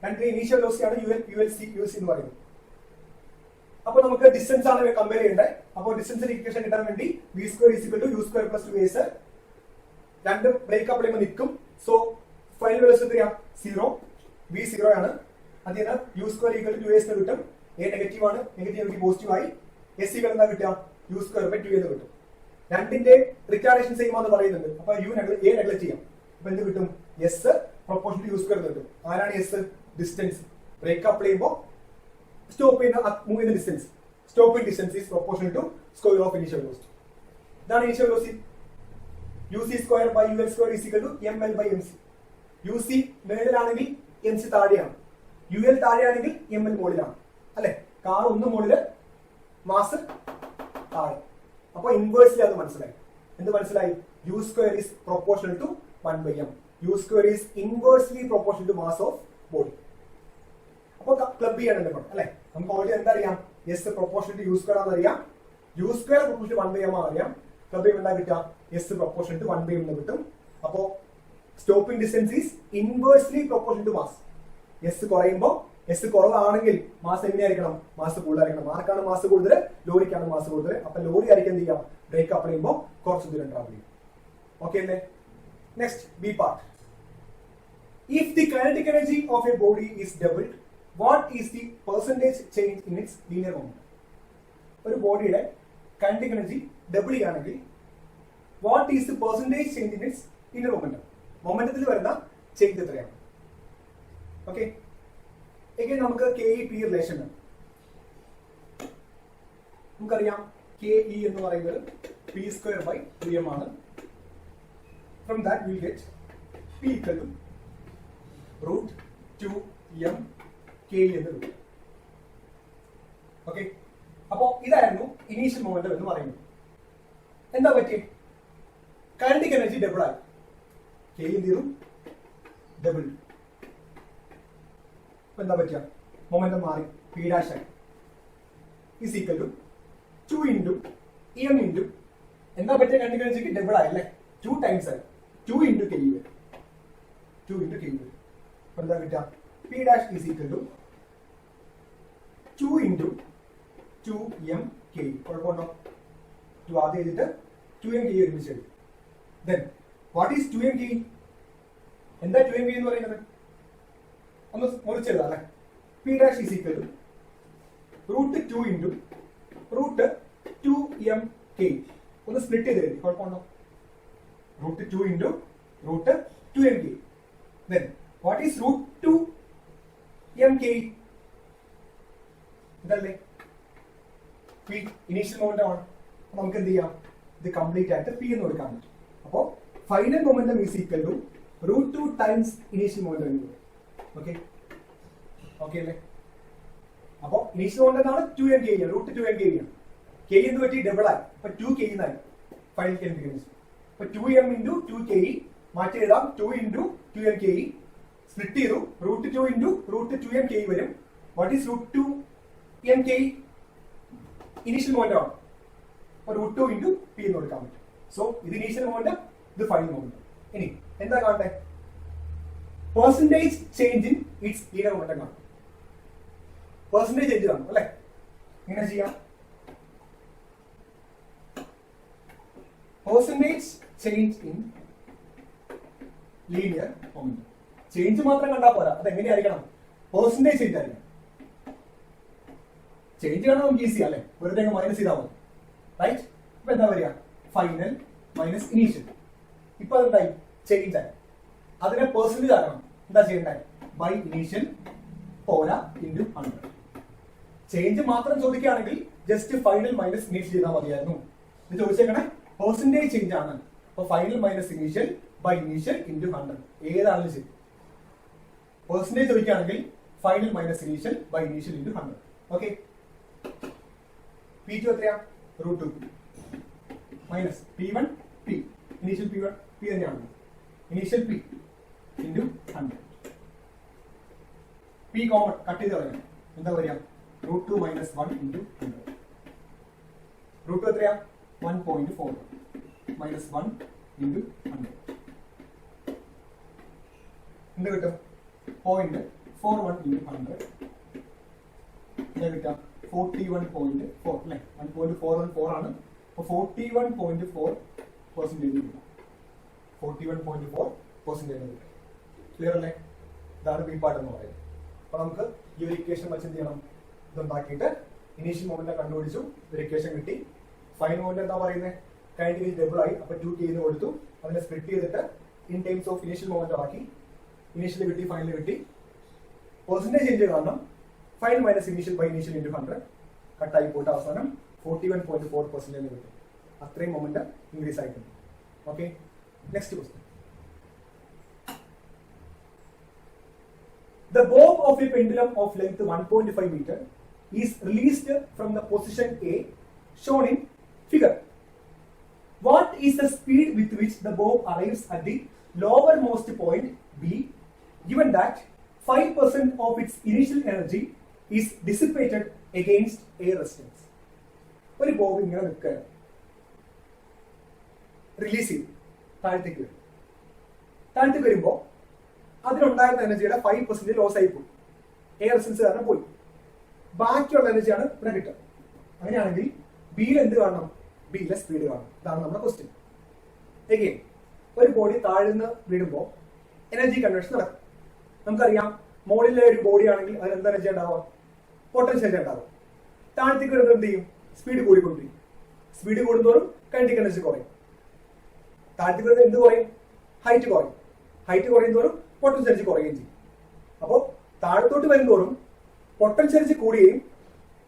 രണ്ടിന്റെ ഇനീഷ്യൽ വെലോസിറ്റി ആണ് യു എൽ സി എന്ന് പറയുന്നത്. അപ്പൊ നമുക്ക് ഡിസ്റ്റൻസ് ആണ് കമ്പയർ ചെയ്യേണ്ടത്. അപ്പോൾ ഡിസ്റ്റൻസിന്റെ ഇക്വേഷൻ കിട്ടാൻ വേണ്ടി V square is equal to U square plus 2as. രണ്ട് ബ്രേക്ക് അപ്പ് ചെയ്യുമ്പോൾ നിൽക്കും. സോ ഫൈനൽ വെലോസിറ്റി 0, വി 0 ആണ്. അതിന് U square equal to 2as കിട്ടും. എ നെഗറ്റീവ് ആണ്, നെഗറ്റീവ് പോസിറ്റീവ് ആയി. എസ് ഈക്വൽ എന്താ കിട്ടുക? യു സ്ക്വയർ ബൈ 2 എന്ന് കിട്ടും. രണ്ടിന്റെ റിട്ടാർഡേഷൻ സെയിം ആണെന്ന് പറയുന്നുണ്ട്. അപ്പൊ എ നെഗ്ലക്ട് ചെയ്യാം. അപ്പൊ എന്ത് കിട്ടും? S proportional to U square കിട്ടും. ആരാണ് എസ്? ഡിസ്റ്റൻസ്. ബ്രേക്ക് അപ്പ് ചെയ്യുമ്പോൾ സ്റ്റോപ്പ് ചെയ്യുന്ന മൂവ് ചെയ്യുന്ന distance. Stopping distance is proportional to square of initial velocity. ഇതാണ് initial velocity. U C square by U L square is equal to M L by M C. U C മേളിലാണെങ്കിൽ M C താഴെയാണ്, U L താഴെയാണെങ്കിൽ M L മുകളിലാണ് അല്ലെ? Car ഒന്ന് മുകളില്, mass താഴെ. അപ്പൊ ഇൻവേഴ്സ്ലി അത് മനസ്സിലായി. എന്ത് മനസ്സിലായി? U square is proportional to 1/m. U square is inversely proportional to mass of body. അപ്പൊ ക്ലബ് ചെയ്യണം അല്ലെ? നമുക്ക് ഓൾറെഡി എന്താ അറിയാം? S proportional to U square ആണെന്ന് അറിയാം, U square proportional to 1/m അറിയാം. ക്ലബ് ചെയ്യുമ്പോൾ എന്താ കിട്ടുക? എസ് പ്രൊപ്പോർഷണൽ ടു 1/m എന്ന് കിട്ടും. അപ്പോ stopping distance is inversely proportion to mass. S കുറയുമ്പോൾ എസ് കുറവാണെങ്കിൽ മാസ് എങ്ങനെയായിരിക്കണം? മാസ് കൂടുതലായിരിക്കണം. ആർക്കാണ് മാസ് കൂടുതൽ? ലോറിക്കാണ് മാസ് കൂടുതൽ. അപ്പൊ ലോറി ആയിരിക്കും എന്ത് ചെയ്യാം? ബ്രേക്ക് അപ്ലൈ ചെയ്യുമ്പോൾ കുറച്ച് ദൂരം ട്രാവൽ ചെയ്യും. ഓക്കെ അല്ലേ? Next B part. If the kinetic energy of a body is doubled, what is the percentage change in its linear momentum? ഒരു ബോഡിയുടെ kinetic energy ഡബിൾ ചെയ്യുകയാണെങ്കിൽ what is the percentage change in its linear momentum? മൊമെന്റത്തിൽ വരുന്ന change എത്രയാണ്? Okay, എങ്കിൽ നമുക്ക് KE-P relation നമുക്കറിയാം. KE എന്ന് പറയുന്നത് P²/3m ആണ്. From that we get P equal to √2m KE എന്ന് കിട്ടും. ഓക്കെ, അപ്പോ ഇതായിരുന്നു ഇനീഷ്യൽ മൊമെന്റം എന്ന് പറയുന്നത്. എന്താ പറ്റി? കൈനറ്റിക് എനർജി ഡബിൾ ആയി. KE എന്ത് ചെയ്തു? ഡബിൾ. അപ്പൊ എന്താ പറ്റിയ? മൊമെന്റം മാറി. P' ആയി is equal to 2 into EM into എന്താ പറ്റിയ? കൈനറ്റിക് എനർജിക്ക് ഡബിൾ ആയി അല്ലേ? 2 ടൈംസ് ആയി. 2 ഇൻറ്റു KE വരും. 2 ഇൻറ്റു KE വരും. എന്താ കിട്ടുക? P' is equal to 2 into 2m KE. കുഴപ്പമുണ്ടോ? 2 ആദ്യം എഴുതിയിട്ട് 2m KE ഒരുമിച്ച് എഴുതി. Then what is 2m KE? എന്താ 2m KE എന്ന് പറയുന്നത്? ഒന്ന് മുറിച്ചെഴുതാം അല്ലെ? P' is equal to √2 into √2m KE. ഒന്ന് സ്പ്ലിറ്റ് ചെയ്ത് എഴുതി. കുഴപ്പമുണ്ടോ? √2 into √2m KE. Then what is √2m KE? ഇതല്ലേ P ഇനീഷ്യൽ മൊമെന്റം ആണ്. നമുക്ക് എന്ത് ചെയ്യാം? ഇത് കംപ്ലീറ്റ് ആയിട്ട് P എന്ന് കൊടുക്കാൻ പറ്റും. അപ്പോ final momentum is equal to √2 times initial momentum എന്ന് പറയും. ഓക്കെ, ഓക്കെ അല്ലേ? അപ്പോ ഇനീഷ്യൽ മൊമെന്റം ആണ് 2m KE ആണ്. √2m KE ആണ്. KE എന്ന് പറ്റി ഡബിൾ ആയി. അപ്പൊ 2 KE എന്നായി ഫൈനൽ കെമിക്കൽസ്. അപ്പൊ 2m ഇൻറ്റു 2 KE മാറ്റി എഴുതാം. 2 ഇൻറ്റു 2m KE സ്പ്ലിറ്റ് ചെയ്തു. √2 ഇൻറ്റു √2m KE വരും. What is √2m KE? Initial momentum ആണ്. അപ്പൊ √2 ഇൻറ്റു P എന്ന് കൊടുക്കാൻ പറ്റും. സോ ഇത് ഇനീഷ്യൽ മൊമെന്റം, ഇത് ഫൈനൽ മൊമെന്റം. ഇനി എന്താ കാണട്ടെ? Percentage change in its linear momentum കാണും. പെർസെന്റേജ് ചേഞ്ച് കാണും അല്ലെ? എങ്ങനെ ചെയ്യാം? Percentage change in linear momentum. Change മാത്രം കണ്ടാൽ പോരാ. അത് എങ്ങനെയായിരിക്കണം? പെർസെന്റേജ് ചേഞ്ച് ആയിരിക്കണം. ചേഞ്ച് കാണാൻ നമുക്ക് ഈസി അല്ലെ? വെറുതെ മൈനസ് ചെയ്താൽ മതി. റൈറ്റ്? ഇപ്പൊ എന്താ പറയുക? Final minus initial. ഇപ്പൊ അതെന്തായി? ചേഞ്ച് ആയി. അതിനെ പെർസെന്റേജ് ആക്കണം. എന്താ ചെയ്യണ്ടേ? ബൈ ഇനീഷ്യൽ പോരാ ഇൻറ്റു 100. ചേഞ്ച് മാത്രം ചോദിക്കുകയാണെങ്കിൽ ജസ്റ്റ് ഫൈനൽ മൈനസ് ഇനീഷ്യൽ ചെയ്താൽ മതിയായിരുന്നു. ഇത് ചോദിച്ചേക്കണേ പെർസെന്റേജ് ചേഞ്ച് ആണ്. അപ്പൊ final minus initial by initial into 100 ഏതാണെങ്കിലും ശരി. പെർസെന്റേജ് ചോദിക്കുകയാണെങ്കിൽ final minus initial by initial into 100. Okay, P2 എത്രയാ? √2 minus P1 P. Initial P1 P തന്നെയാണ്. Initial P into 100. P common cut ചെയ്ത് കളയാം. എന്താ പറയാ? √2 മൈനസ് 1 ഇൻറ്റു 100. √2 എത്രയാ? 1.4 മൈനസ് 1 ഇൻറ്റു 100. എന്ത് കിട്ടും? 0.41 ഇൻറ്റു 100. എന്താ കിട്ടാം? 41.4 അല്ലെ? 1.414 ആണ്. അപ്പൊ 41.4% കിട്ടും. 41.4% കിട്ടും. ക്ലിയർ അല്ലേ? ഇതാണ് ബി പാർട്ട് എന്ന് പറയുന്നത്. അപ്പൊ നമുക്ക് ഈ ഒരു ഇക്വേഷൻ വെച്ച് എന്ത് ചെയ്യണം? ഇതുണ്ടാക്കിയിട്ട് ഇനീഷ്യൽ മൊമെന്റം കണ്ടുപിടിച്ചു. ഒരു ഇക്വേഷൻ കിട്ടി. ഫൈനൽ മൊമെന്റം എന്താ പറയുന്നത്? കൈനറ്റിക് എനർജി ഡബിൾ ആയി. അപ്പൊ 2 KE കൊടുത്തു. അതിനെ സ്പ്ലിറ്റ് ചെയ്തിട്ട് in times of initial momentum ആക്കി. ഇനീഷ്യൽ കിട്ടി, ഫൈനൽ കിട്ടി. പെർസെന്റേജ് ചേഞ്ച് കാരണം final minus initial by initial into 100 കട്ടായി പോയിട്ട് അവസാനം 41.4% കിട്ടും. അത്രയും മൊമെന്റം ഇൻക്രീസ് ആയിട്ടുണ്ട്. Okay, next question. The bob of a pendulum of length 1.5 meter is released from the position A shown in figure. What is the speed with which the bob arrives at the lowermost point B, given that 5% of its initial energy is dissipated against air resistance? ഒരു Bob ഇങ്ങനെ നിൽക്കുകയാണ്. Release ചെയ്യും, താഴത്തേക്ക് വരും. താഴത്തേക്ക് വരുമ്പോൾ അതിലുണ്ടായിരുന്ന എനർജിയുടെ 5% loss ആയി പോയി, എയർ റെസിസ്റ്റൻസ് കാരണം പോയി. ബാക്കിയുള്ള എനർജിയാണ് ഇവിടെ കിട്ടുക. അങ്ങനെയാണെങ്കിൽ ബിയിൽ എന്ത് കാണണം? ബിയിലെ സ്പീഡ് കാണണം. ഇതാണ് നമ്മുടെ ക്വസ്റ്റ്യൻ. എഗെയിൻ ഒരു ബോഡി താഴ്ന്ന് വീഴുമ്പോൾ എനർജി കൺവേർഷൻ നടക്കും. നമുക്കറിയാം മോളിലെ ഒരു ബോഡി ആണെങ്കിൽ അതിന് എന്ത് എനർജി ഉണ്ടാവുക? പൊട്ടൻഷ്യൽ എനർജി ഉണ്ടാവും. താഴത്തേക്ക് വരുമ്പോൾ എന്ത് ചെയ്യും? സ്പീഡ് കൂടിക്കൊണ്ടിരിക്കും. സ്പീഡ് കൂടുന്തോറും കൈനറ്റിക് എനർജി കുറയും. താഴത്തേക്ക് വരുമ്പോൾ എന്ത് കുറയും? ഹൈറ്റ് കുറയും. ഹൈറ്റ് കുറയുന്തോറും പൊട്ടൻഷ്യൽ എനർജി കുറയുകയും ചെയ്യും. അപ്പോൾ താഴത്തോട്ട് വരുന്തോറും പൊട്ടൻഷ്യൽ എനർജി കൂടുകയും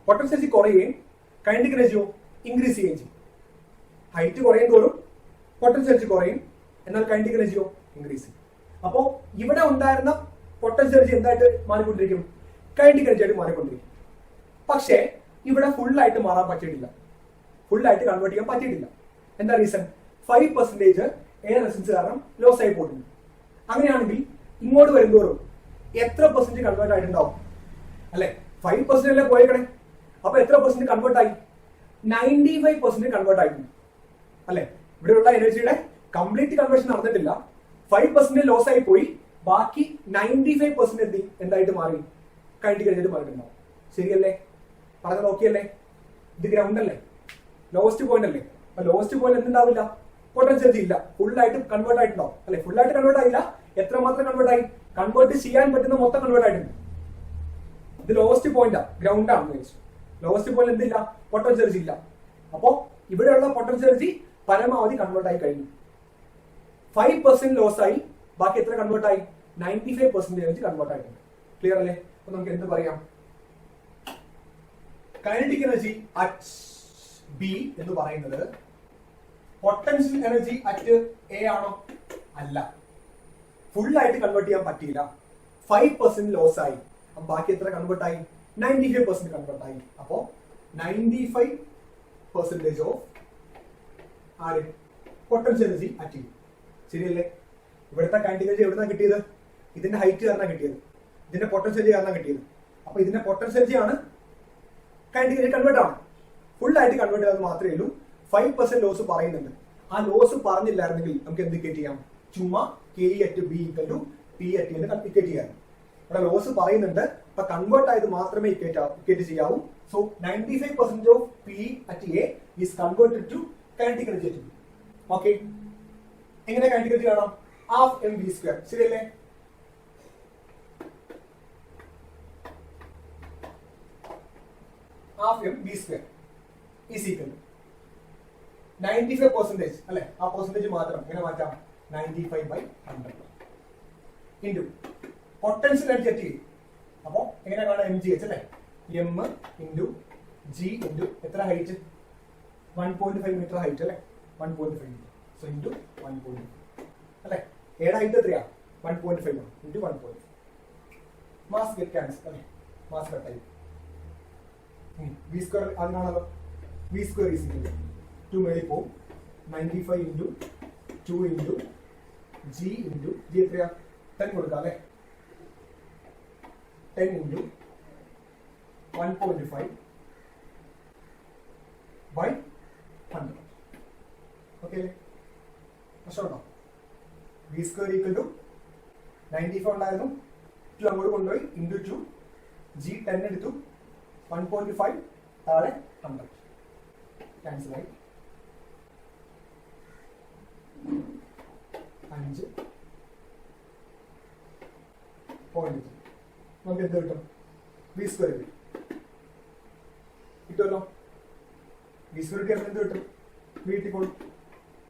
പൊട്ടൻഷ്യൽ എനർജി കുറയുകയും കൈനറ്റിക് എനർജിയോ ഇൻക്രീസ് ചെയ്യുകയും ചെയ്യും. ഹൈറ്റ് കുറയും തോറും പൊട്ടൻഷ്യൽ എനർജി കുറയും, എന്നാൽ കൈനറ്റിക് എനർജിയോ ഇൻക്രീസ് ചെയ്യും. അപ്പോൾ ഇവിടെ ഉണ്ടായിരുന്ന പൊട്ടൻഷ്യൽ എനർജി എന്തായിട്ട് മാറിക്കൊണ്ടിരിക്കും? കൈനറ്റിക് എനർജി ആയിട്ട് മാറിക്കൊണ്ടിരിക്കും. പക്ഷേ ഇവിടെ ഫുള്ളായിട്ട് മാറാൻ പറ്റിയിട്ടില്ല, ഫുള്ളായിട്ട് കൺവേർട്ട് ചെയ്യാൻ പറ്റിയിട്ടില്ല. എന്താ റീസൺ? 5% എയർ റെസിസ്റ്റൻസ് കാരണം ലോസ് ആയി പോയിട്ടുണ്ട്. അങ്ങനെയാണെങ്കിൽ ഇങ്ങോട്ട് വരുന്തോറും എത്ര പെർസെന്റ് കൺവേർട്ട് ആയിട്ടുണ്ടാവും? അല്ലെ, 5% അല്ലേ പോയേക്കണേ. അപ്പൊ എത്ര പെർസെന്റ് കൺവേർട്ട് ആയി? 95% കൺവേർട്ട് ആയിട്ടുണ്ട്. അല്ലെ, ഇവിടെയുള്ള എനർജിയുടെ കംപ്ലീറ്റ് കൺവേർഷൻ നടന്നിട്ടില്ല. 5% ലോസ് ആയി പോയി, ബാക്കി 95% എന്തായിട്ട് മാറി? കൈനറ്റിക് എനർജി മാറിയിട്ടുണ്ടാവും. ശരിയല്ലേ? പറഞ്ഞത് നോക്കിയല്ലേ? ഇത് ഗ്രൗണ്ട് അല്ലേ, ലോസ്റ്റ് പോയിന്റ് അല്ലേ. അപ്പൊ ലോസ്റ്റ് പോയിന്റ് എന്തുണ്ടാവില്ല? പൊട്ടൻഷ്യൽ എനർജി ഇല്ല, ഫുള്ളായിട്ട് കൺവേർട്ട് ആയിട്ടുണ്ടാവും. അല്ലെ, ഫുള്ളായിട്ട് കൺവേർട്ട് ആയില്ല. എത്രമാത്രം കൺവേർട്ട് ആയി? കൺവേർട്ട് ചെയ്യാൻ പറ്റുന്ന മൊത്തം കൺവേർട്ട് ആയിട്ടുണ്ട്. ഇത് ലോസ്റ്റ് പോയിന്റാ, ഗ്രൗണ്ട് ആണെന്ന് വെച്ചു. ലോസ്റ്റ് പോയിന്റ് എന്തില്ല? പൊട്ടൻഷ്യൽ എനർജി ഇല്ല. അപ്പോ ഇവിടെയുള്ള പൊട്ടൻഷ്യൽ എനർജി പരമാവധി കൺവേർട്ട് ആയി കഴിഞ്ഞു. 5% ലോസ് ആയി, ബാക്കി എത്ര കൺവേർട്ട് ആയി? 95% എനർജി കൺവേർട്ട് ആയിട്ടുണ്ട്. ക്ലിയർ അല്ലേ? അപ്പൊ നമുക്ക് എന്ത് പറയാം? കൈനറ്റിക് എനർജി അറ്റ് ബി എന്ന് പറയുന്നത് പൊട്ടൻഷ്യൽ എനർജി അറ്റ് എ ആണോ? അല്ല, ഫുള്ളായിട്ട് കൺവേർട്ട് ചെയ്യാൻ പറ്റിയില്ല. 5% ലോസ് ആയി, ബാക്കി എത്ര കൺവേർട്ട് ആയി? 95% കൺവേർട്ട് ആയി. അപ്പോ 95% ഓഫ് ആര്? Potential energy at E. ശരിയല്ലേ? ഇവിടുത്തെ കൈനറ്റിക് എനർജി എവിടുന്നാ കിട്ടിയത്? ഇതിന്റെ ഹൈറ്റ് കാരണം കിട്ടിയത്, ഇതിന്റെ പൊട്ടൻഷ്യൽ എനർജി കാരണം കിട്ടിയത്. അപ്പൊ ഇതിന്റെ പൊട്ടൻഷ്യൽ എനർജി ആണ് കൈനറ്റിക് എനർജി കൺവേർട്ട് ആണ്. ഫുള്ളായിട്ട് കൺവേർട്ട് ചെയ്തത് മാത്രമേ ഉള്ളൂ. 5% ലോസ് പറയുന്നുണ്ട്. ആ ലോസ് പറഞ്ഞില്ലായിരുന്നെങ്കിൽ നമുക്ക് എന്ത് ഇക്വേറ്റ് ചെയ്യാം? ചുമ്മാ K at B equal to P at എന്ന് ഇക്വേറ്റ് ചെയ്യാം. ഇവിടെ ലോസ് പറയുന്നുണ്ട്, അപ്പൊ കൺവേർട്ട് ആയത് മാത്രമേ ഇക്വേറ്റ് ചെയ്യാവൂ. So 95% of P at A is converted to kinetic energy at B. Okay, എങ്ങനെ കൈനറ്റിക് എനർജി കാണാം? Half M B square. ശരിയല്ലേ? Half M B square is equal to 95% അല്ലെ, ആ പെർസെന്റേജ് മാത്രം എങ്ങനെ മാറ്റാം? 95/100 ഇൻറ്റു പൊട്ടൻഷ്യൽ എനർജി അറ്റ്. അപ്പോ എങ്ങനെ കാണാം? എം ജി എച്ച് അല്ലെ, എം ഇൻറ്റു ജി ഇൻറ്റു എത്ര ഹൈറ്റ്? 1.5 മീറ്റർ ഹൈറ്റ് അല്ലെ, 1.5 മീറ്റർ. സോ ഇൻറ്റു 1.5 അല്ലെ, ഏടെ ഹൈറ്റ് എത്രയാ? 1.5 ഇൻറ്റു 1.5. മാസ് ഗെറ്റ് ക്യാൻസൽ അല്ലെ, മാസ് കട്ടായി. ബി സ്ക്വയർ അതിനാണല്ലോ. B square is equal to മേളിൽ പോവും. 95 into 2 into G into G എത്രയാ? 10 കൊടുക്കാം അല്ലെ. 10 ഇൻറ്റു 1.5 ബൈ 100. ഓക്കെ അല്ലേ? പ്രശ്നമുണ്ടോ? ബി സ്ക്വയർ ഈക്വൽ ടു 95 ഉണ്ടായിരുന്നു, 2 അങ്ങോട്ട് കൊണ്ടുപോയി ഇൻറ്റു 2, ജി 10 എടുത്തു, 1.5 താഴെ 100 ക്യാൻസൽ ആയി. 5.3 നമുക്ക് എന്ത് കിട്ടും? ബി സ്ക്വയർ കിട്ടുമല്ലോ. ബി സ്ക്വയർ കിട്ടിയാൽ എന്ത് കിട്ടും? വീട്ടിൽ കൊണ്ട്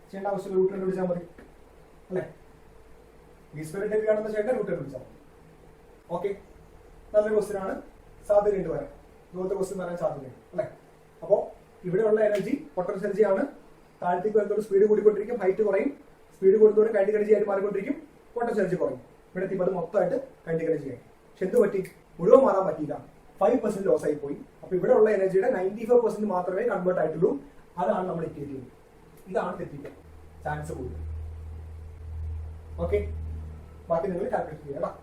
ചെയ്യേണ്ട ആവശ്യമില്ല, റൂട്ട് കണ്ടുപിടിച്ചാൽ മതി അല്ലെ. ബി സ്ക്വയർ കിട്ടുകയാണെന്ന് ചെയ്യേണ്ട റൂട്ട് കണ്ടുപിടിച്ചാൽ മതി. ഓക്കെ, നല്ലൊരു ക്വസ്റ്റ്യൻ ആണ്. സാധ്യതയുണ്ട് വരാൻ, ഇതുപോലത്തെ ക്വസ്റ്റ്യൻ വരാൻ സാധ്യതയുണ്ട് അല്ലെ. അപ്പോൾ ഇവിടെയുള്ള എനർജി പൊട്ടൻഷ്യൽ എനർജി ആണ്. താഴത്തേക്ക് വരുന്നതോടെ സ്പീഡ് കൂടിക്കൊണ്ടിരിക്കും, ഹൈറ്റ് കുറയും. സ്പീഡ് കൂടുന്നതോടെ കൈനറ്റിക് എനർജി ആയിട്ട് മാറിക്കൊണ്ടിരിക്കും, പൊട്ടൻഷ്യൽ എനർജി കുറയും. ഇവിടെ എത്തിയപ്പോൾ അത് മൊത്തമായിട്ട് കൈനറ്റിക് എനർജി ആയി. പക്ഷെ എന്ത് പറ്റി? മുഴുവൻ മാറാൻ പറ്റിയില്ല, 5% ലോസ് ആയി പോയി. അപ്പൊ ഇവിടെ ഉള്ള എനർജിയുടെ 95% മാത്രമേ കൺവേർട്ട് ആയിട്ടുള്ളൂ. അതാണ് നമ്മൾ ഇക്വേറ്റ് ചെയ്യുന്നത്. ഇതാണ് തെറ്റിക്കാൻ ചാൻസ് കൂടുതൽ. ഓക്കെ, ബാക്കി നിങ്ങൾ കാൽക്കുലേറ്റ് ചെയ്യാം.